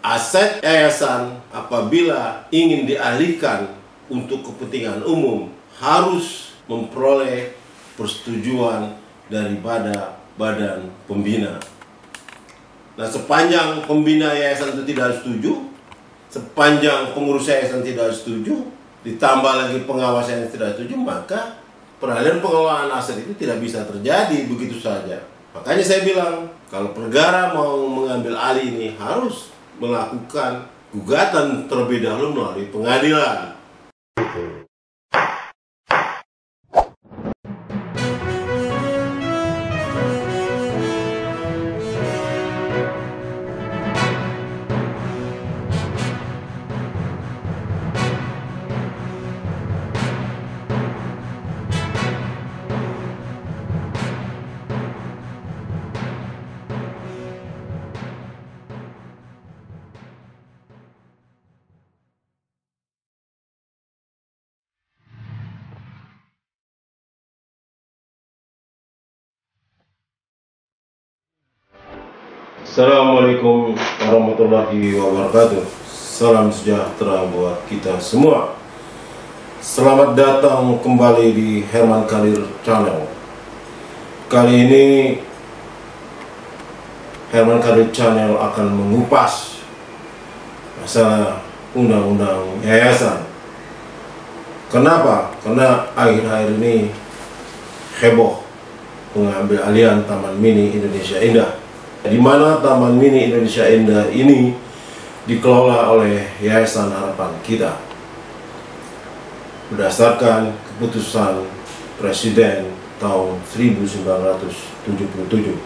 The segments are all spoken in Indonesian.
aset yayasan apabila ingin dialihkan untuk kepentingan umum harus memperoleh persetujuan daripada badan pembina. Nah, sepanjang pembina yayasan itu tidak setuju, sepanjang pengurus yayasan tidak setuju, ditambah lagi pengawas yang tidak setuju, maka peralihan pengelolaan aset itu tidak bisa terjadi begitu saja. Makanya saya bilang, kalau negara mau mengambil alih ini harus melakukan gugatan terlebih dahulu melalui pengadilan. Assalamualaikum warahmatullahi wabarakatuh. Salam sejahtera buat kita semua. Selamat datang kembali di Herman Kalir Channel. Kali ini Herman Kalir Channel akan mengupas masalah undang-undang yayasan. Kenapa? Karena akhir-akhir ini heboh pengambil alihan Taman Mini Indonesia Indah, di mana Taman Mini Indonesia Indah ini dikelola oleh Yayasan Harapan Kita berdasarkan keputusan Presiden tahun 1977.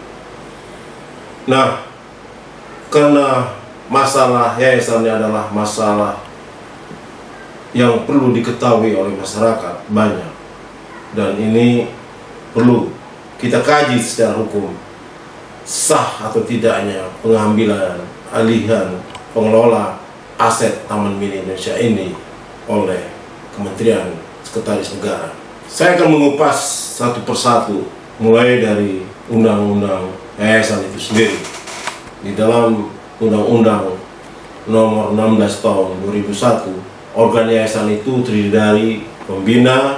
Nah, karena masalah yayasan ini adalah masalah yang perlu diketahui oleh masyarakat banyak, dan ini perlu kita kaji secara hukum, sah atau tidaknya pengambilan alihan pengelola aset Taman Mini Indonesia ini oleh Kementerian Sekretaris Negara. Saya akan mengupas satu persatu, mulai dari undang-undang yayasan itu sendiri. Di dalam Undang-Undang Nomor 16 Tahun 2001, organ yayasan itu terdiri dari pembina,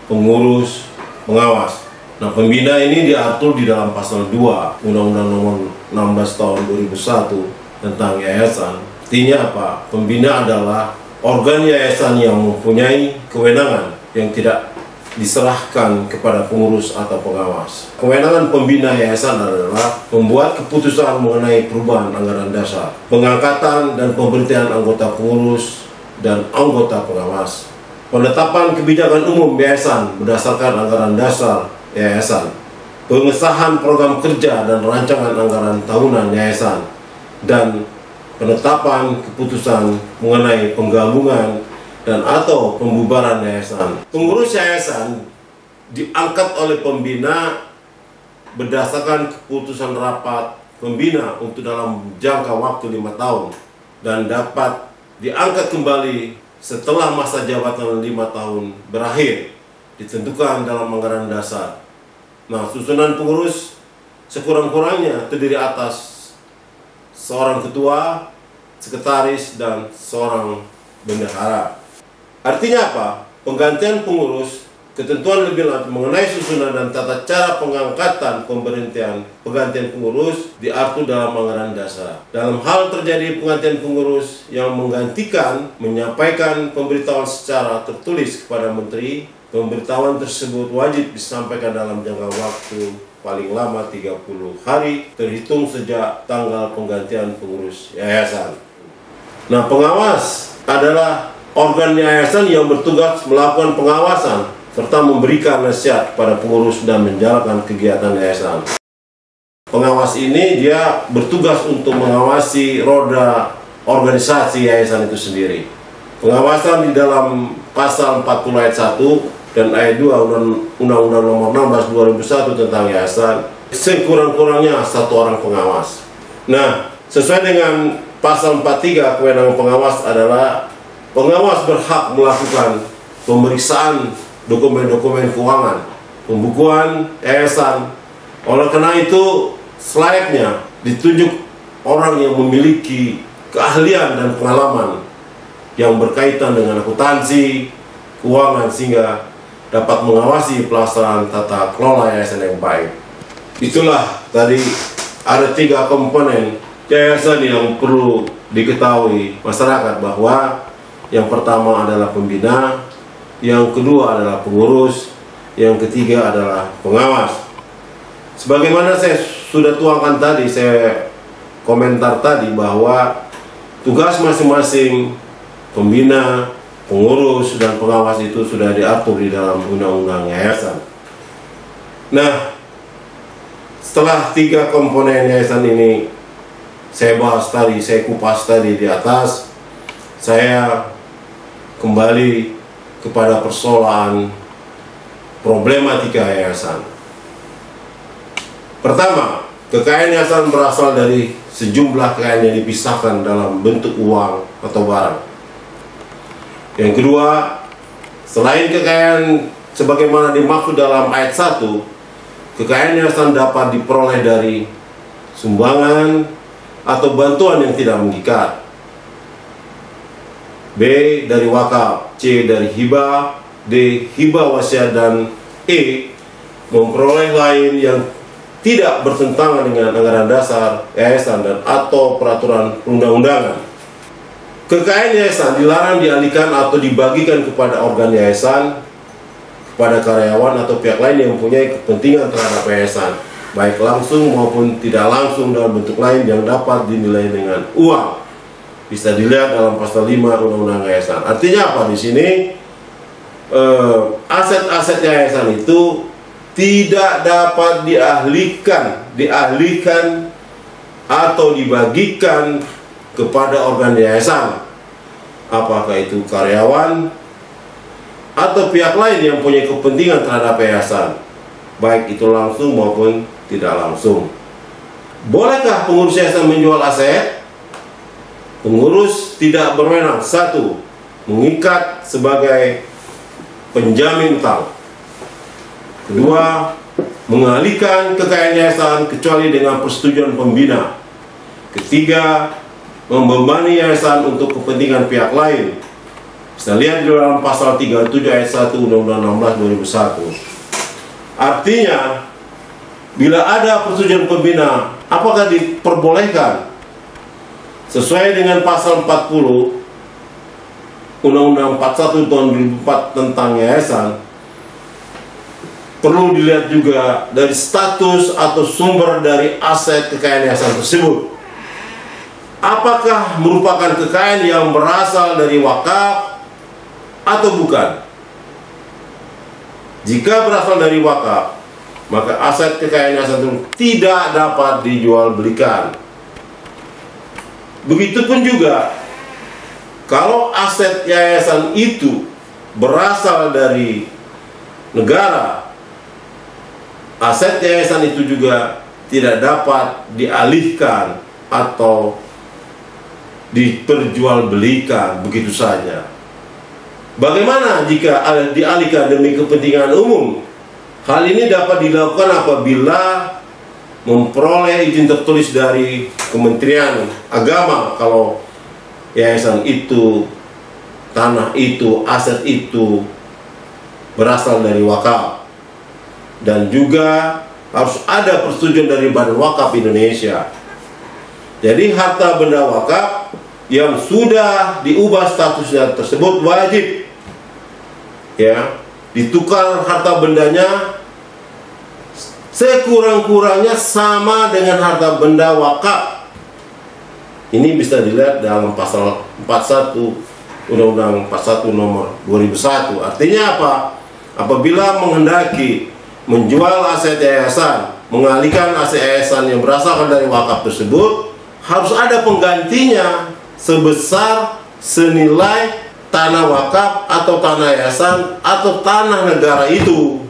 pengurus, pengawas. Nah, pembina ini diatur di dalam pasal 2 Undang-Undang Nomor 16 Tahun 2001 tentang yayasan. Artinya apa? Pembina adalah organ yayasan yang mempunyai kewenangan yang tidak diserahkan kepada pengurus atau pengawas. Kewenangan pembina yayasan adalah membuat keputusan mengenai perubahan anggaran dasar, pengangkatan dan pemberhentian anggota pengurus dan anggota pengawas, penetapan kebijakan umum yayasan berdasarkan anggaran dasar yayasan, pengesahan program kerja dan rancangan anggaran tahunan yayasan, dan penetapan keputusan mengenai penggabungan dan atau pembubaran yayasan. Pengurus yayasan diangkat oleh pembina berdasarkan keputusan rapat pembina untuk dalam jangka waktu 5 tahun dan dapat diangkat kembali setelah masa jabatan 5 tahun berakhir, ditentukan dalam anggaran dasar. Nah, susunan pengurus sekurang-kurangnya terdiri atas seorang ketua, sekretaris, dan seorang bendahara. Artinya apa? Penggantian pengurus, ketentuan lebih lanjut mengenai susunan dan tata cara pengangkatan, pemberhentian, penggantian pengurus diatur dalam anggaran dasar. Dalam hal terjadi penggantian pengurus yang menggantikan, menyampaikan pemberitahuan secara tertulis kepada menteri. Pemberitahuan tersebut wajib disampaikan dalam jangka waktu paling lama 30 hari terhitung sejak tanggal penggantian pengurus yayasan. Nah, pengawas adalah organ yayasan yang bertugas melakukan pengawasan serta memberikan nasihat kepada pengurus dan menjalankan kegiatan yayasan. Pengawas ini dia bertugas untuk mengawasi roda organisasi yayasan itu sendiri. Pengawasan di dalam pasal 40 ayat 1 dan ayat 2 Undang-Undang Nomor 16 2001 tentang yayasan, sekurang-kurangnya 1 orang pengawas. Nah, sesuai dengan pasal 43 kewenangan pengawas adalah pengawas berhak melakukan pemeriksaan dokumen-dokumen keuangan, pembukuan yayasan. Oleh karena itu, selayaknya ditunjuk orang yang memiliki keahlian dan pengalaman yang berkaitan dengan akuntansi, keuangan, sehingga dapat mengawasi pelaksanaan tata kelola yayasan yang baik. Itulah tadi ada 3 komponen yayasan yang perlu diketahui masyarakat, bahwa yang pertama adalah pembina, yang kedua adalah pengurus, yang ketiga adalah pengawas. Sebagaimana saya sudah tuangkan tadi, saya komentar tadi bahwa tugas masing-masing pembina, pengurus, dan pengawas itu sudah diatur di dalam undang-undang yayasan. Nah, setelah 3 komponen yayasan ini saya bahas tadi, saya kupas tadi di atas, saya kembali kepada persoalan problematika yayasan. Pertama, kekayaan yayasan berasal dari sejumlah kekayaan yang dipisahkan dalam bentuk uang atau barang. Yang kedua, selain kekayaan sebagaimana dimaksud dalam ayat 1, kekayaan yayasan dapat diperoleh dari sumbangan atau bantuan yang tidak mengikat. B. Dari wakaf. C. Dari hibah. D. Hibah wasiat. Dan E. Memperoleh lain yang tidak bertentangan dengan anggaran dasar yayasan dan atau peraturan perundang-undangan. Kekayaan yayasan dilarang dialihkan atau dibagikan kepada organ yayasan, kepada karyawan atau pihak lain yang mempunyai kepentingan terhadap yayasan, baik langsung maupun tidak langsung dalam bentuk lain yang dapat dinilai dengan uang. Bisa dilihat dalam pasal 5 Undang-Undang Yayasan. Artinya apa di sini? Aset-aset yayasan itu tidak dapat dialihkan atau dibagikan kepada organ yayasan, apakah itu karyawan atau pihak lain yang punya kepentingan terhadap yayasan, baik itu langsung maupun tidak langsung. Bolehkah pengurus yayasan menjual aset? Pengurus tidak berwenang: 1. Mengikat sebagai penjamin utang. 2. Mengalihkan kekayaan yayasan kecuali dengan persetujuan pembina. 3. Membebani yayasan untuk kepentingan pihak lain. Bisa lihat di dalam pasal 37 ayat 1 Undang-Undang 16 2001. Artinya, bila ada persetujuan pembina, apakah diperbolehkan? Sesuai dengan pasal 40 Undang-Undang 41 tahun 2004 tentang yayasan, perlu dilihat juga dari status atau sumber dari aset kekayaan yayasan tersebut. Apakah merupakan kekayaan yang berasal dari wakaf atau bukan? Jika berasal dari wakaf, maka aset kekayaan yayasan itu tidak dapat dijual belikan. Begitupun juga kalau aset yayasan itu berasal dari negara, aset yayasan itu juga tidak dapat dialihkan atau diperjualbelikan begitu saja. Bagaimana jika dialihkan demi kepentingan umum? Hal ini dapat dilakukan apabila memperoleh izin tertulis dari Kementerian Agama kalau yayasan itu, tanah itu, aset itu berasal dari wakaf. Dan juga harus ada persetujuan dari Badan Wakaf Indonesia. Jadi harta benda wakaf yang sudah diubah statusnya tersebut wajib ditukar harta bendanya sekurang-kurangnya sama dengan harta benda wakaf. Ini bisa dilihat dalam pasal 41 Undang-Undang 41 nomor 2001. Artinya apa? Apabila menghendaki menjual aset yayasan, mengalihkan aset yayasan yang berasal dari wakaf tersebut, harus ada penggantinya sebesar senilai tanah wakaf atau tanah yayasan atau tanah negara itu.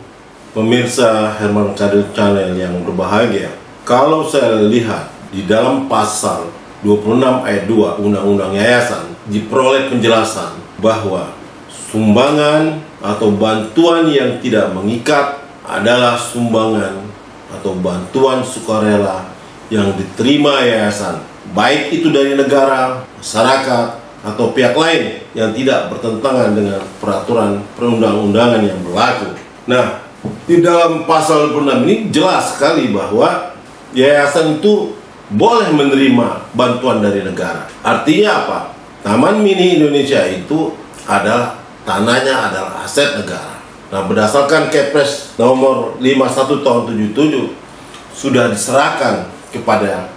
Pemirsa Herman Kadil Channel yang berbahagia, kalau saya lihat di dalam pasal 26 ayat 2 Undang-Undang Yayasan diperoleh penjelasan bahwa sumbangan atau bantuan yang tidak mengikat adalah sumbangan atau bantuan sukarela yang diterima yayasan, baik itu dari negara, masyarakat, atau pihak lain yang tidak bertentangan dengan peraturan perundang-undangan yang berlaku. Nah, di dalam pasal 26 ini jelas sekali bahwa yayasan itu boleh menerima bantuan dari negara. Artinya apa? Taman Mini Indonesia itu adalah tanahnya adalah aset negara. Nah, berdasarkan Kepres nomor 51 tahun 77 sudah diserahkan kepada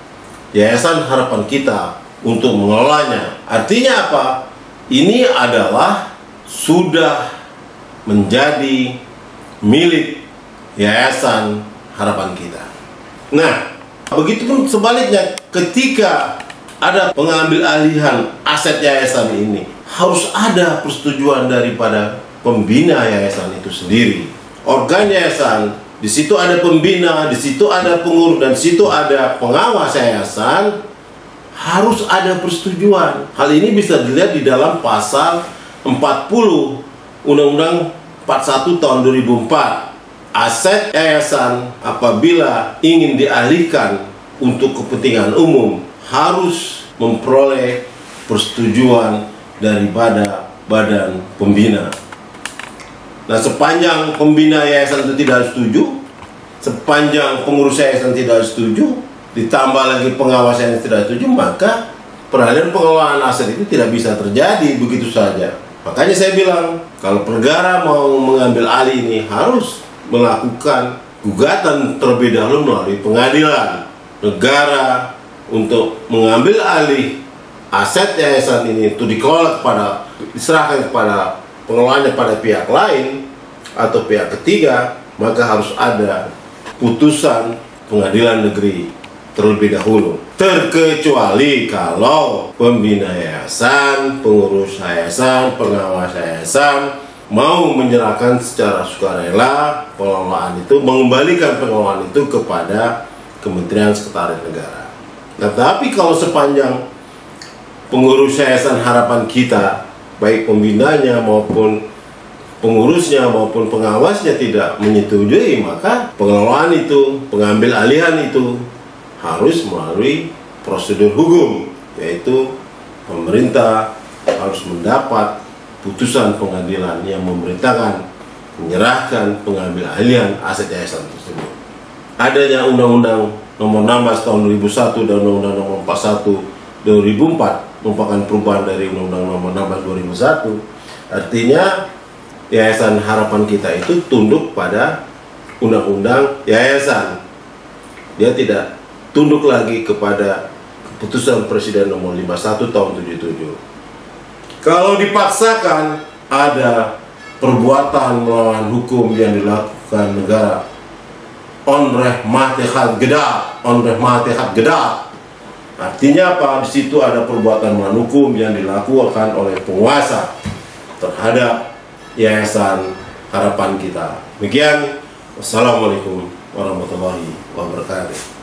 Yayasan Harapan Kita untuk mengelolanya. Artinya apa? Ini adalah sudah menjadi milik Yayasan Harapan Kita. Nah, begitupun sebaliknya, ketika ada pengambil alihan aset yayasan ini, harus ada persetujuan daripada pembina yayasan itu sendiri. Organ yayasan, di situ ada pembina, di situ ada pengurus, dan di situ ada pengawas yayasan, harus ada persetujuan. Hal ini bisa dilihat di dalam pasal 40 Undang-Undang 41 tahun 2004. Aset yayasan apabila ingin dialihkan untuk kepentingan umum harus memperoleh persetujuan daripada badan pembina. Nah, sepanjang pembina yayasan itu tidak setuju, sepanjang pengurus yayasan tidak setuju, ditambah lagi pengawas yang tidak setuju, maka peralihan pengelolaan aset itu tidak bisa terjadi begitu saja. Makanya saya bilang, kalau negara mau mengambil alih ini harus melakukan gugatan terlebih dahulu melalui pengadilan negara untuk mengambil alih aset yayasan ini itu dikelola diserahkan kepada pengelolanya pada pihak lain atau pihak ketiga, maka harus ada putusan pengadilan negeri terlebih dahulu. Terkecuali kalau pembina yayasan, pengurus yayasan, pengawas yayasan mau menyerahkan secara sukarela pengelolaan itu, mengembalikan pengelolaan itu kepada Kementerian Sekretariat Negara. Nah, tapi kalau sepanjang pengurus yayasan Harapan Kita, baik pembinanya maupun pengurusnya maupun pengawasnya tidak menyetujui, maka pengelolaan itu, pengambil alihan itu harus melalui prosedur hukum, yaitu pemerintah harus mendapat putusan pengadilan yang memerintahkan menyerahkan pengambil alihan aset yayasan tersebut. Adanya Undang-Undang Nomor 16 Tahun 2001 dan Undang-Undang Nomor 41 2004 merupakan perubahan dari Undang-Undang Nomor 16 2001. Artinya Yayasan Harapan Kita itu tunduk pada Undang-Undang Yayasan. Dia tidak tunduk lagi kepada keputusan Presiden Nomor 51 Tahun 77. Kalau dipaksakan ada perbuatan melawan hukum yang dilakukan negara, onreh matihat gedak. Artinya apa? Di situ ada perbuatan melawan hukum yang dilakukan oleh penguasa terhadap Yayasan Harapan Kita. Demikian, wassalamualaikum warahmatullahi wabarakatuh.